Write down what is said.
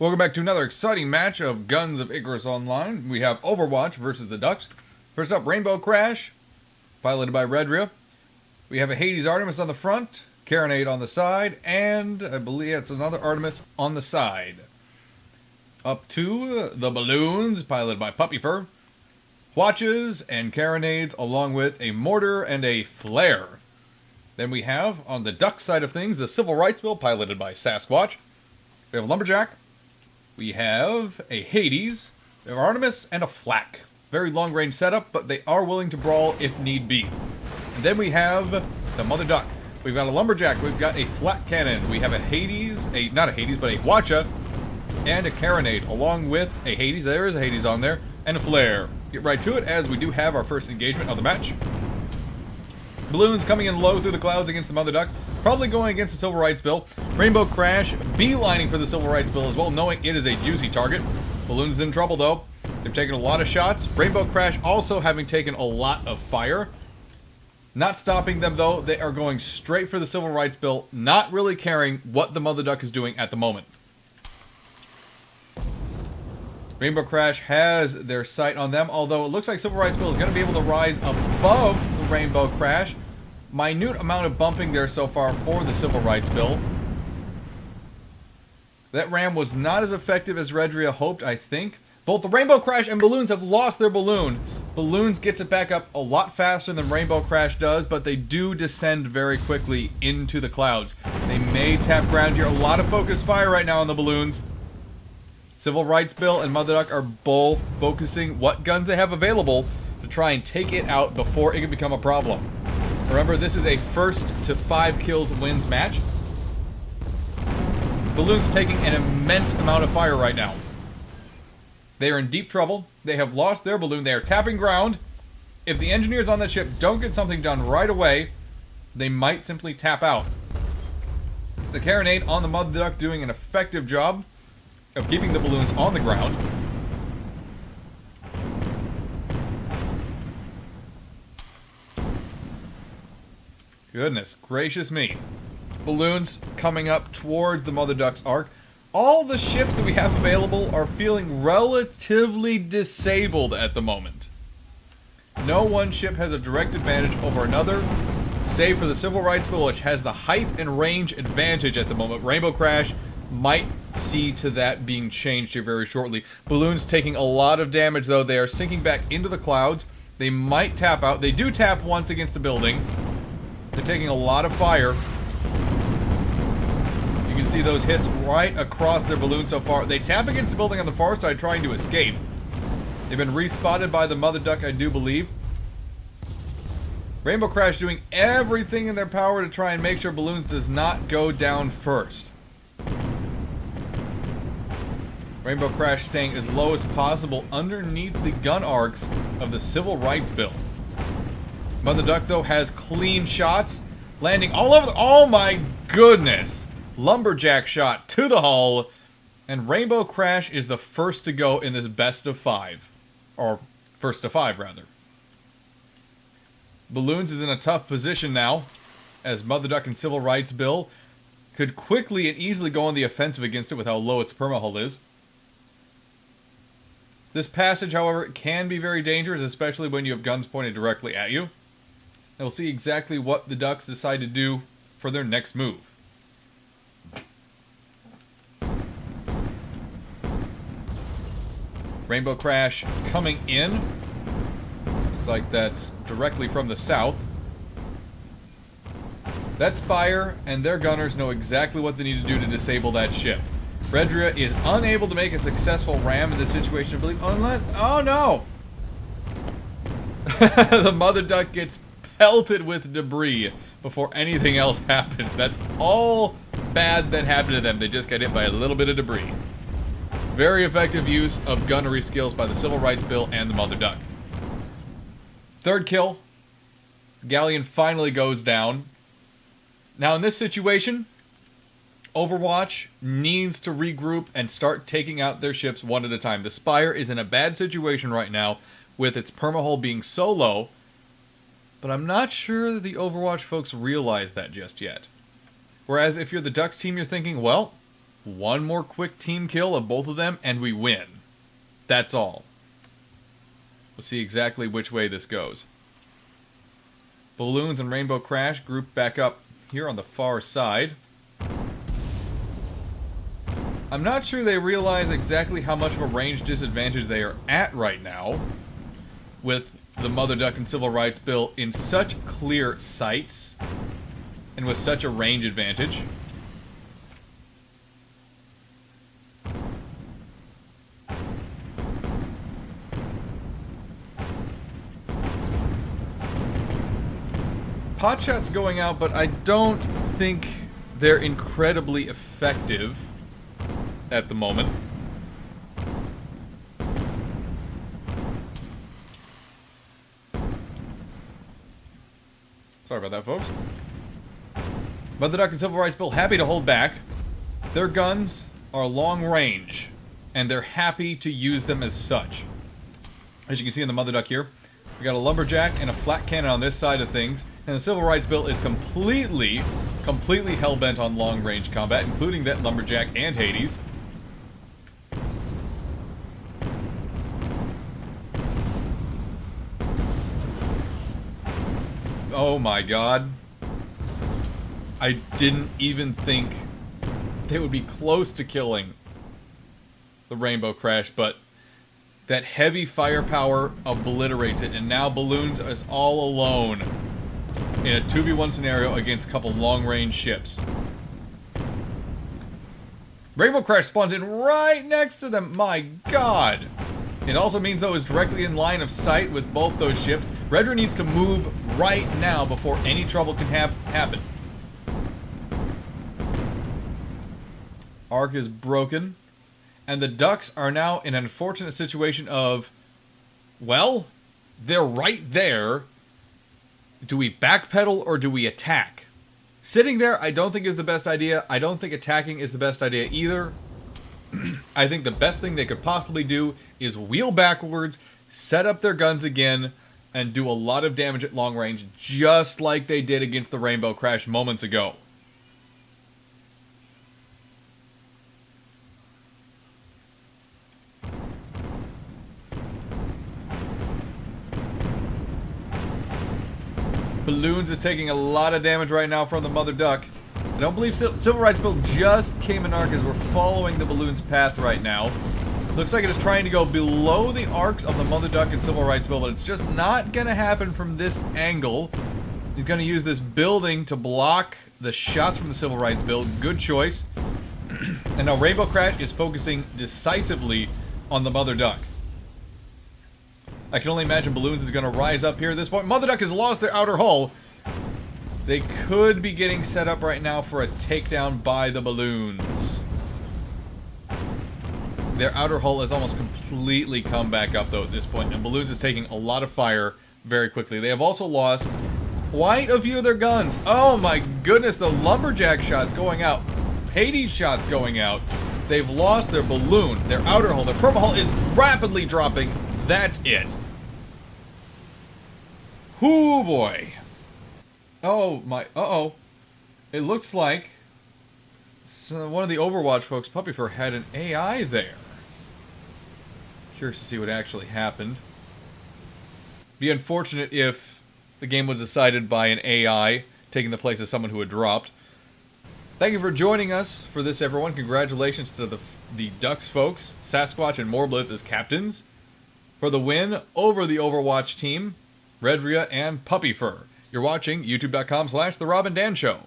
Welcome back to another exciting match of Guns of Icarus Online. We have Overwatch versus the Ducks. First up, Rainbow Crash, piloted by Redria. We have a Hades Artemis on the front, Carronade on the side, and I believe it's another Artemis on the side. Up to the Balloons, piloted by Puppy Fur. Watches and Carronades, along with a Mortar and a Flare. Then we have, on the Duck side of things, the Civil Rights Bill, piloted by Sasquatch. We have a Lumberjack. We have a Hades, we have Artemis, and a Flak. Very long-range setup, but they are willing to brawl if need be. And then we have the Mother Duck. We've got a Lumberjack, we've got a Flak Cannon, we have a Hades, not a Hades, but a Watcha, and a Carronade, along with a Hades, there is a Hades on there, and a Flare. Get right to it, as we do have our first engagement of the match. Balloons coming in low through the clouds against the Mother Duck. Probably going against the Civil Rights Bill. Rainbow Crash beelining for the Civil Rights Bill as well, knowing it is a juicy target. Balloons in trouble though. They've taken a lot of shots. Rainbow Crash also having taken a lot of fire. Not stopping them though. They are going straight for the Civil Rights Bill, not really caring what the Mother Duck is doing at the moment. Rainbow Crash has their sight on them, although it looks like Civil Rights Bill is going to be able to rise above the Rainbow Crash. Minute amount of bumping there so far for the Civil Rights Bill. That ram was not as effective as Redria hoped, I think. Both the Rainbow Crash and Balloons have lost their balloon. Balloons gets it back up a lot faster than Rainbow Crash does, but they do descend very quickly into the clouds. They may tap ground here. A lot of focused fire right now on the Balloons. Civil Rights Bill and Mother Duck are both focusing what guns they have available to try and take it out before it can become a problem. Remember, this is a first to 5 kills wins match. Balloons taking an immense amount of fire right now. They are in deep trouble. They have lost their balloon. They are tapping ground. If the engineers on that ship don't get something done right away, they might simply tap out. The Carronade on the Mother Duck doing an effective job of keeping the balloons on the ground. Goodness gracious me. Balloons coming up toward the Mother Duck's arc. All the ships that we have available are feeling relatively disabled at the moment. No one ship has a direct advantage over another, save for the Civil Rights Bill, which has the height and range advantage at the moment. Rainbow Crash might see to that being changed here very shortly. Balloons taking a lot of damage though. They are sinking back into the clouds. They might tap out. They do tap once against a building. They're taking a lot of fire. You can see those hits right across their balloon so far. They tap against the building on the far side trying to escape. They've been respotted by the Mother Duck, I do believe. Rainbow Crash doing everything in their power to try and make sure Balloons does not go down first. Rainbow Crash staying as low as possible underneath the gun arcs of the Civil Rights Bill. Mother Duck, though, has clean shots, landing all over the... Oh my goodness! Lumberjack shot to the hull, and Rainbow Crash is the first to go in this best of 5. Or, first to 5, rather. Balloons is in a tough position now, as Mother Duck and Civil Rights Bill could quickly and easily go on the offensive against it with how low its permahull is. This passage, however, can be very dangerous, especially when you have guns pointed directly at you. And we'll see exactly what the Ducks decide to do for their next move. Rainbow Crash coming in. Looks like that's directly from the south. That's fire, and their gunners know exactly what they need to do to disable that ship. Redria is unable to make a successful ram in this situation, I believe, unless... Oh no! The Mother Duck gets pelted with debris before anything else happens. That's all bad that happened to them. They just got hit by a little bit of debris. Very effective use of gunnery skills by the Civil Rights Bill and the Mother Duck. Third kill. Galleon finally goes down. Now in this situation, Overwatch needs to regroup and start taking out their ships one at a time. The Spire is in a bad situation right now with its permahull being so low, but I'm not sure the Overwatch folks realize that just yet. Whereas if you're the Ducks team, you're thinking, well, one more quick team kill of both of them, and we win. That's all. We'll see exactly which way this goes. Balloons and Rainbow Crash group back up here on the far side. I'm not sure they realize exactly how much of a range disadvantage they are at right now, with the Mother Duck and Civil Rights Bill in such clear sights, and with such a range advantage. Potshot's going out, but I don't think they're incredibly effective at the moment. Sorry about that, folks. Mother Duck and Civil Rights Bill happy to hold back. Their guns are long range, and they're happy to use them as such. As you can see in the Mother Duck here, we got a lumberjack and a flat cannon on this side of things, and the Civil Rights Bill is completely hell-bent on long-range combat, including that lumberjack and Hades. Oh my god. I didn't even think they would be close to killing the Rainbow Crash, but that heavy firepower obliterates it, and now Balloons is all alone in a 2v1 scenario against a couple long-range ships. Rainbow Crash spawns in right next to them. My god. It also means, though, it's directly in line of sight with both those ships. Redra needs to move right now before any trouble can happen. Arc is broken. And the Ducks are now in an unfortunate situation of, well, they're right there. Do we backpedal or do we attack? Sitting there, I don't think is the best idea. I don't think attacking is the best idea either. I think the best thing they could possibly do is wheel backwards, set up their guns again, and do a lot of damage at long range, just like they did against the Rainbow Crash moments ago. Balloons is taking a lot of damage right now from the Mother Duck. I don't believe Civil Rights Bill just came in arc as we're following the Balloon's path right now. Looks like it is trying to go below the arcs of the Mother Duck and Civil Rights Bill, but it's just not going to happen from this angle. He's going to use this building to block the shots from the Civil Rights Bill. Good choice. And now Rainbow Crash is focusing decisively on the Mother Duck. I can only imagine Balloons is going to rise up here at this point. Mother Duck has lost their outer hull. They could be getting set up right now for a takedown by the Balloons. Their outer hull has almost completely come back up, though, at this point, and Balloons is taking a lot of fire very quickly. They have also lost quite a few of their guns. Oh my goodness, the lumberjack shots going out. Hades shots going out. They've lost their balloon, their outer hull. Their perma hull is rapidly dropping. That's it. Hoo boy. Oh my, uh-oh. It looks like one of the Overwatch folks, Puppy Fur, had an AI there. Curious to see what actually happened. Be unfortunate if the game was decided by an AI taking the place of someone who had dropped. Thank you for joining us for this, everyone. Congratulations to the Ducks folks, Sasquatch and Morblitz as captains, for the win over the Overwatch team, Redria and Puppy Fur. You're watching youtube.com/The Rob and Dan Show.